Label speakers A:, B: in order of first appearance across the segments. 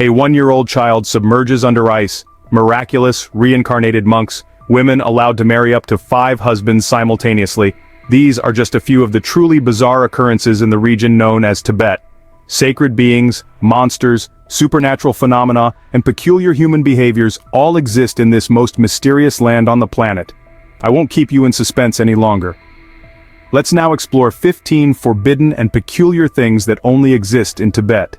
A: A 1-year-old child submerges under ice, miraculous, reincarnated monks, women allowed to marry up to 5 husbands simultaneously. These are just a few of the truly bizarre occurrences in the region known as Tibet. Sacred beings, monsters, supernatural phenomena, and peculiar human behaviors all exist in this most mysterious land on the planet. I won't keep you in suspense any longer. Let's now explore 15 forbidden and peculiar things that only exist in Tibet.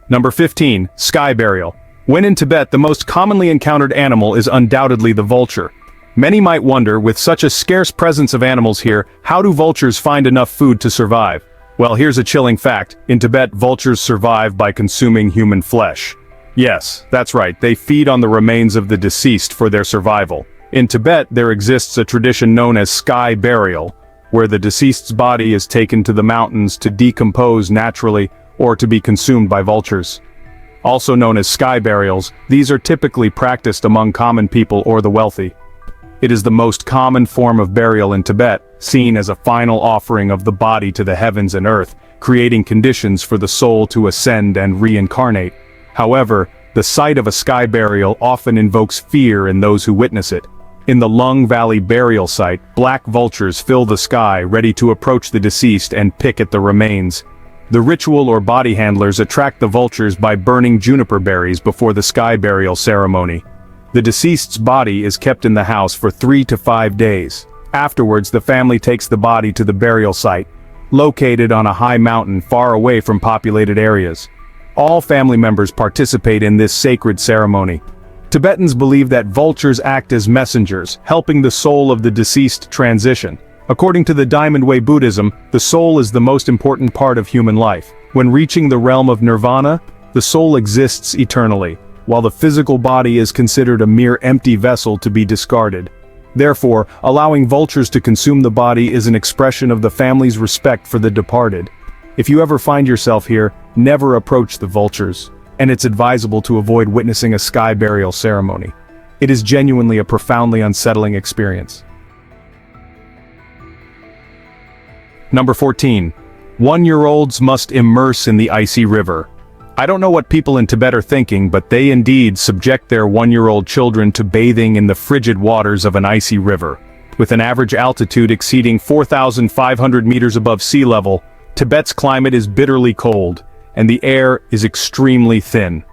A: Number 15. Sky burial. When in Tibet, the most commonly encountered animal is undoubtedly the vulture. Many might wonder, with such a scarce presence of animals here, how do vultures find enough food to survive? Well, here's a chilling fact. In Tibet, vultures survive by consuming human flesh. Yes, that's right, they feed on the remains of the deceased for their survival. In Tibet, there exists a tradition known as sky burial, where the deceased's body is taken to the mountains to decompose naturally or to be consumed by vultures. Also known as sky burials, these are typically practiced among common people or the wealthy. It is the most common form of burial in Tibet, seen as a final offering of the body to the heavens and earth, creating conditions for the soul to ascend and reincarnate. However, the sight of a sky burial often invokes fear in those who witness it. In the Lung Valley burial site, black vultures fill the sky, ready to approach the deceased and pick at the remains. The ritual or body handlers attract the vultures by burning juniper berries before the sky burial ceremony. The deceased's body is kept in the house for 3 to 5 days. Afterwards, the family takes the body to the burial site, located on a high mountain far away from populated areas. All family members participate in this sacred ceremony. Tibetans believe that vultures act as messengers, helping the soul of the deceased transition. According to the Diamond Way Buddhism, the soul is the most important part of human life. When reaching the realm of nirvana, the soul exists eternally, while the physical body is considered a mere empty vessel to be discarded. Therefore, allowing vultures to consume the body is an expression of the family's respect for the departed. If you ever find yourself here, never approach the vultures, and it's advisable to avoid witnessing a sky burial ceremony. It is genuinely a profoundly unsettling experience. Number 14. 1-year-olds must immerse in the icy river. I don't know what people in Tibet are thinking, but they indeed subject their 1-year-old children to bathing in the frigid waters of an icy river. With an average altitude exceeding 4,500 meters above sea level, Tibet's climate is bitterly cold, and the air is extremely thin.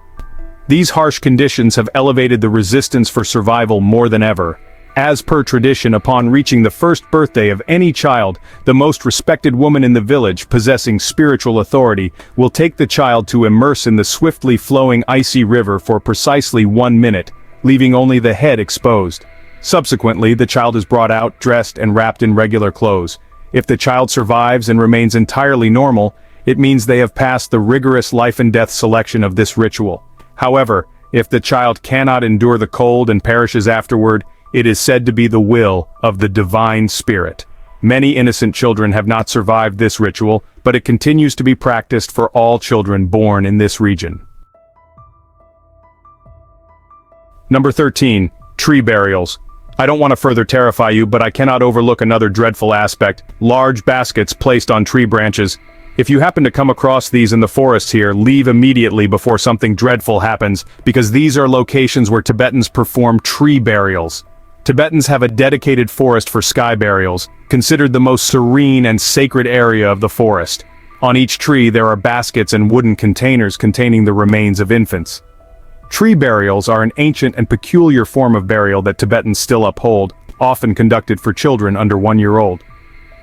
A: These harsh conditions have elevated the resistance for survival more than ever. As per tradition, upon reaching the first birthday of any child, the most respected woman in the village, possessing spiritual authority, will take the child to immerse in the swiftly flowing icy river for precisely 1 minute, leaving only the head exposed. Subsequently, the child is brought out, dressed and wrapped in regular clothes. If the child survives and remains entirely normal, it means they have passed the rigorous life and death selection of this ritual. However, if the child cannot endure the cold and perishes afterward, it is said to be the will of the divine spirit. Many innocent children have not survived this ritual, but it continues to be practiced for all children born in this region. Number 13. Tree burials. I don't want to further terrify you, but I cannot overlook another dreadful aspect: large baskets placed on tree branches. If you happen to come across these in the forest here, leave immediately before something dreadful happens, because these are locations where Tibetans perform tree burials. Tibetans have a dedicated forest for sky burials, considered the most serene and sacred area of the forest. On each tree there are baskets and wooden containers containing the remains of infants. Tree burials are an ancient and peculiar form of burial that Tibetans still uphold, often conducted for children under 1 year old.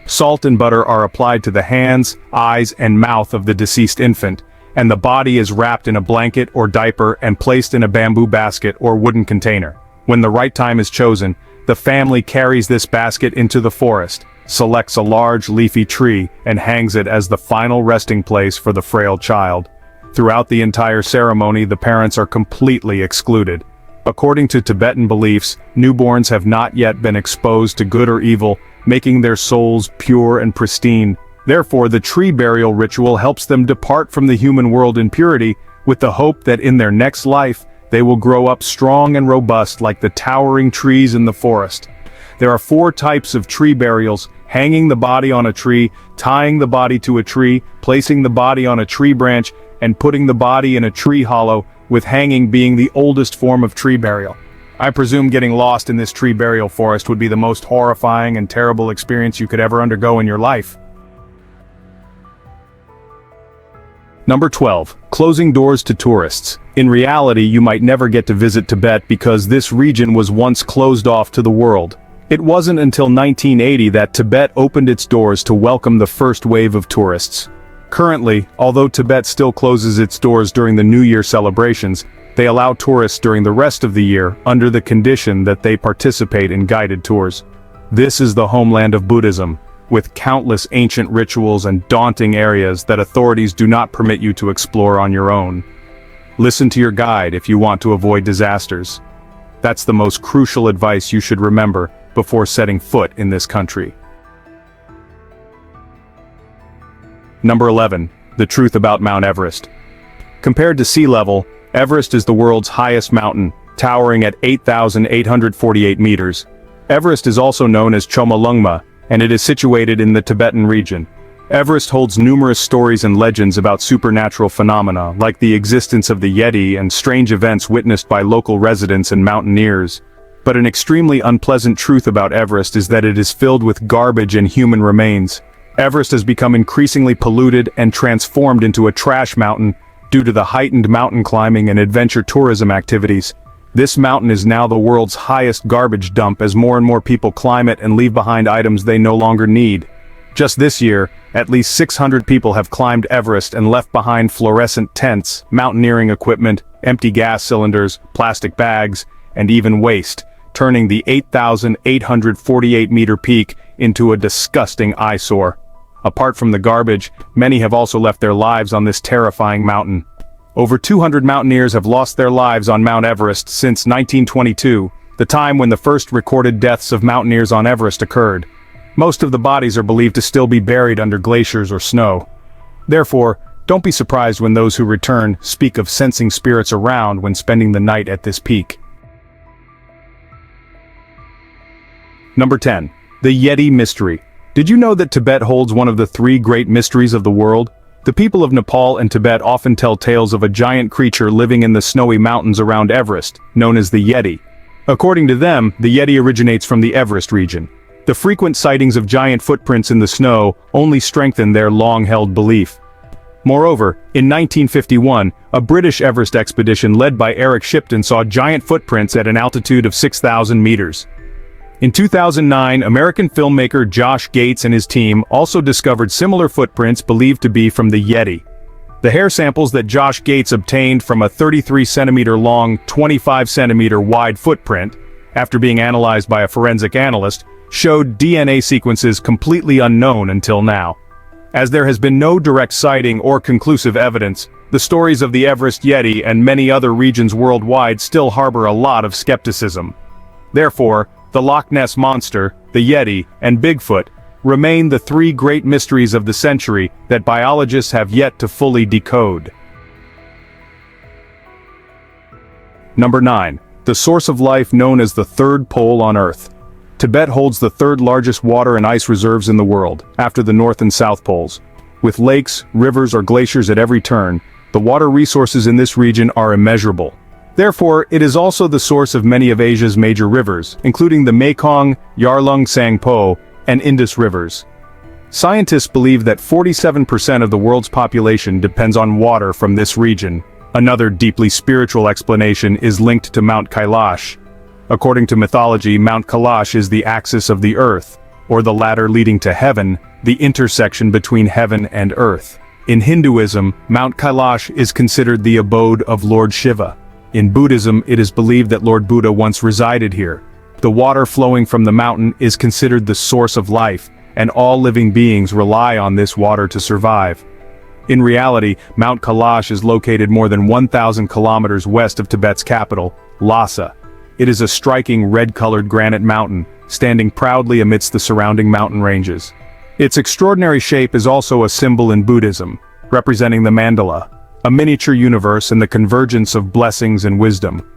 A: Salt and butter are applied to the hands, eyes, and mouth of the deceased infant, and the body is wrapped in a blanket or diaper and placed in a bamboo basket or wooden container. When the right time is chosen, the family carries this basket into the forest, selects a large leafy tree, and hangs it as the final resting place for the frail child. Throughout the entire ceremony, the parents are completely excluded. According to Tibetan beliefs, newborns have not yet been exposed to good or evil, making their souls pure and pristine. Therefore, the tree burial ritual helps them depart from the human world in purity, with the hope that in their next life, they will grow up strong and robust like the towering trees in the forest. There are 4 types of tree burials: hanging the body on a tree, tying the body to a tree, placing the body on a tree branch, and putting the body in a tree hollow, with hanging being the oldest form of tree burial. I presume getting lost in this tree burial forest would be the most horrifying and terrible experience you could ever undergo in your life. Number 12. Closing doors to tourists. In reality, you might never get to visit Tibet because this region was once closed off to the world. It wasn't until 1980 that Tibet opened its doors to welcome the first wave of tourists. Currently, although Tibet still closes its doors during the New Year celebrations, they allow tourists during the rest of the year under the condition that they participate in guided tours. This is the homeland of Buddhism, with countless ancient rituals and daunting areas that authorities do not permit you to explore on your own. Listen to your guide if you want to avoid disasters. That's the most crucial advice you should remember before setting foot in this country. Number 11. The truth about Mount Everest. Compared to sea level, Everest is the world's highest mountain, towering at 8,848 meters. Everest is also known as Chomolungma, and it is situated in the Tibetan region. Everest holds numerous stories and legends about supernatural phenomena, like the existence of the Yeti and strange events witnessed by local residents and mountaineers. But an extremely unpleasant truth about Everest is that it is filled with garbage and human remains. Everest has become increasingly polluted and transformed into a trash mountain due to the heightened mountain climbing and adventure tourism activities. This mountain is now the world's highest garbage dump as more and more people climb it and leave behind items they no longer need. Just this year, at least 600 people have climbed Everest and left behind fluorescent tents, mountaineering equipment, empty gas cylinders, plastic bags, and even waste, turning the 8,848-meter peak into a disgusting eyesore. Apart from the garbage, many have also left their lives on this terrifying mountain. Over 200 mountaineers have lost their lives on Mount Everest since 1922, the time when the first recorded deaths of mountaineers on Everest occurred. Most of the bodies are believed to still be buried under glaciers or snow. Therefore, don't be surprised when those who return speak of sensing spirits around when spending the night at this peak. Number 10. The Yeti Mystery. Did you know that Tibet holds one of the 3 great mysteries of the world? The people of Nepal and Tibet often tell tales of a giant creature living in the snowy mountains around Everest, known as the Yeti. According to them, the Yeti originates from the Everest region. The frequent sightings of giant footprints in the snow only strengthen their long-held belief. Moreover, in 1951, a British Everest expedition led by Eric Shipton saw giant footprints at an altitude of 6,000 meters. In 2009, American filmmaker Josh Gates and his team also discovered similar footprints believed to be from the Yeti. The hair samples that Josh Gates obtained from a 33-centimeter long, 25-centimeter wide footprint, after being analyzed by a forensic analyst, showed DNA sequences completely unknown until now. As there has been no direct sighting or conclusive evidence, the stories of the Everest Yeti and many other regions worldwide still harbor a lot of skepticism. Therefore, the Loch Ness Monster, the Yeti, and Bigfoot remain the 3 great mysteries of the century that biologists have yet to fully decode. Number 9. The source of life known as the third pole on Earth. Tibet holds the 3rd largest water and ice reserves in the world, after the North and South poles. With lakes, rivers, or glaciers at every turn, the water resources in this region are immeasurable. Therefore, it is also the source of many of Asia's major rivers, including the Mekong, Yarlung Tsangpo, and Indus rivers. Scientists believe that 47% of the world's population depends on water from this region. Another deeply spiritual explanation is linked to Mount Kailash. According to mythology, Mount Kailash is the axis of the earth, or the ladder leading to heaven, the intersection between heaven and earth. In Hinduism, Mount Kailash is considered the abode of Lord Shiva. In Buddhism, it is believed that Lord Buddha once resided here. The water flowing from the mountain is considered the source of life, and all living beings rely on this water to survive. In reality, Mount Kailash is located more than 1,000 kilometers west of Tibet's capital, Lhasa. It is a striking red-colored granite mountain, standing proudly amidst the surrounding mountain ranges. Its extraordinary shape is also a symbol in Buddhism, representing the mandala, a miniature universe and the convergence of blessings and wisdom.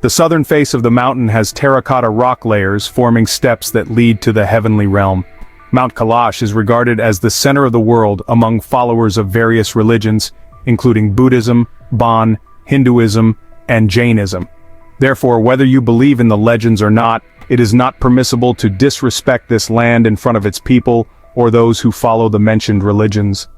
A: The southern face of the mountain has terracotta rock layers forming steps that lead to the heavenly realm. Mount Kailash is regarded as the center of the world among followers of various religions, including Buddhism, Bon, Hinduism, and Jainism. Therefore, whether you believe in the legends or not, it is not permissible to disrespect this land in front of its people or those who follow the mentioned religions.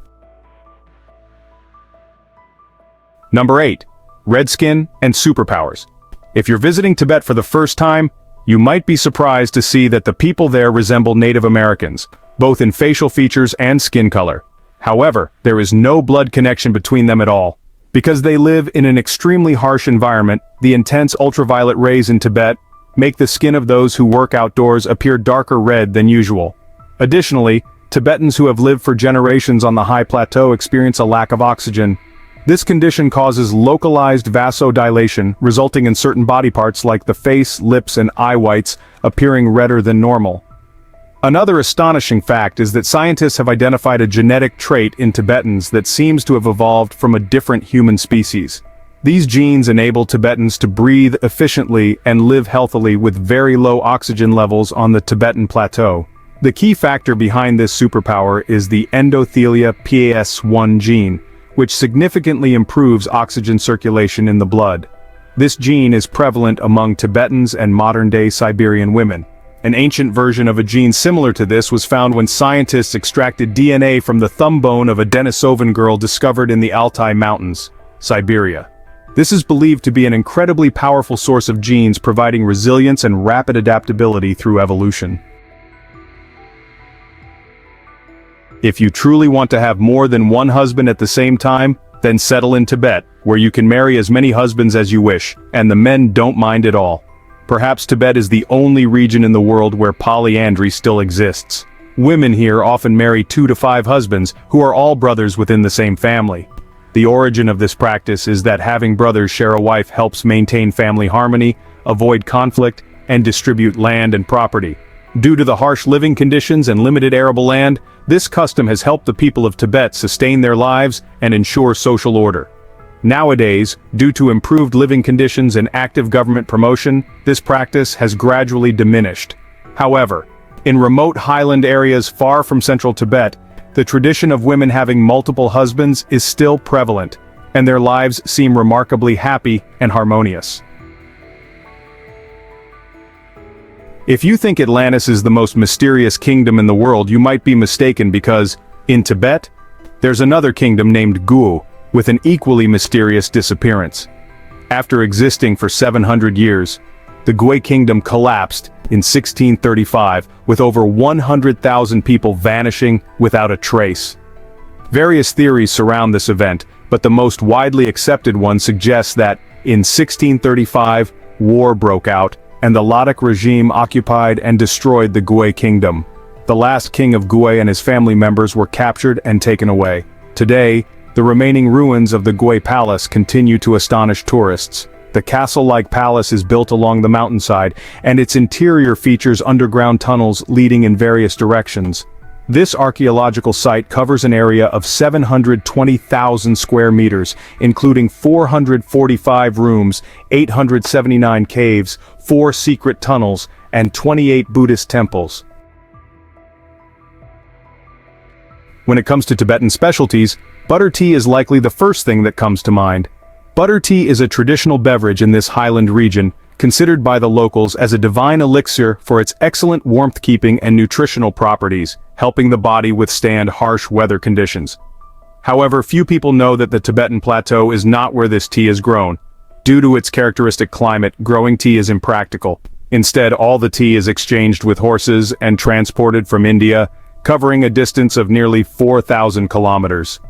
A: Number 8. Red skin and superpowers. If you're visiting Tibet for the first time, you might be surprised to see that the people there resemble Native Americans, both in facial features and skin color. However, there is no blood connection between them at all. Because they live in an extremely harsh environment, the intense ultraviolet rays in Tibet make the skin of those who work outdoors appear darker red than usual. Additionally, Tibetans who have lived for generations on the high plateau experience a lack of oxygen. This condition causes localized vasodilation, resulting in certain body parts like the face, lips, and eye whites appearing redder than normal. Another astonishing fact is that scientists have identified a genetic trait in Tibetans that seems to have evolved from a different human species. These genes enable Tibetans to breathe efficiently and live healthily with very low oxygen levels on the Tibetan plateau. The key factor behind this superpower is the endothelia PAS1 gene, which significantly improves oxygen circulation in the blood. This gene is prevalent among Tibetans and modern-day Siberian women. An ancient version of a gene similar to this was found when scientists extracted DNA from the thumb bone of a Denisovan girl discovered in the Altai Mountains, Siberia. This is believed to be an incredibly powerful source of genes providing resilience and rapid adaptability through evolution. If you truly want to have more than one husband at the same time, then settle in Tibet, where you can marry as many husbands as you wish, and the men don't mind at all. Perhaps Tibet is the only region in the world where polyandry still exists. Women here often marry 2 to 5 husbands, who are all brothers within the same family. The origin of this practice is that having brothers share a wife helps maintain family harmony, avoid conflict, and distribute land and property. Due to the harsh living conditions and limited arable land, this custom has helped the people of Tibet sustain their lives and ensure social order. Nowadays, due to improved living conditions and active government promotion, this practice has gradually diminished. However, in remote highland areas far from central Tibet, the tradition of women having multiple husbands is still prevalent, and their lives seem remarkably happy and harmonious. If you think Atlantis is the most mysterious kingdom in the world, you might be mistaken because, in Tibet, there's another kingdom named Gu, with an equally mysterious disappearance. After existing for 700 years, the Gui kingdom collapsed in 1635, with over 100,000 people vanishing without a trace. Various theories surround this event, but the most widely accepted one suggests that, in 1635, war broke out, and the Ladakh regime occupied and destroyed the Gui kingdom. The last king of Gui and his family members were captured and taken away. Today, the remaining ruins of the Gui palace continue to astonish tourists. The castle-like palace is built along the mountainside, and its interior features underground tunnels leading in various directions. This archaeological site covers an area of 720,000 square meters, including 445 rooms, 879 caves, 4 secret tunnels, and 28 Buddhist temples. When it comes to Tibetan specialties, butter tea is likely the first thing that comes to mind. Butter tea is a traditional beverage in this highland region, considered by the locals as a divine elixir for its excellent warmth-keeping and nutritional properties, helping the body withstand harsh weather conditions. However, few people know that the Tibetan plateau is not where this tea is grown. Due to its characteristic climate, growing tea is impractical. Instead, all the tea is exchanged with horses and transported from India, covering a distance of nearly 4,000 kilometers.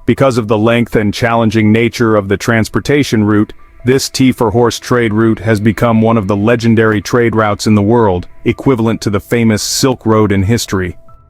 A: Because of the length and challenging nature of the transportation route, this tea-for-horse trade route has become one of the legendary trade routes in the world, equivalent to the famous Silk Road in history.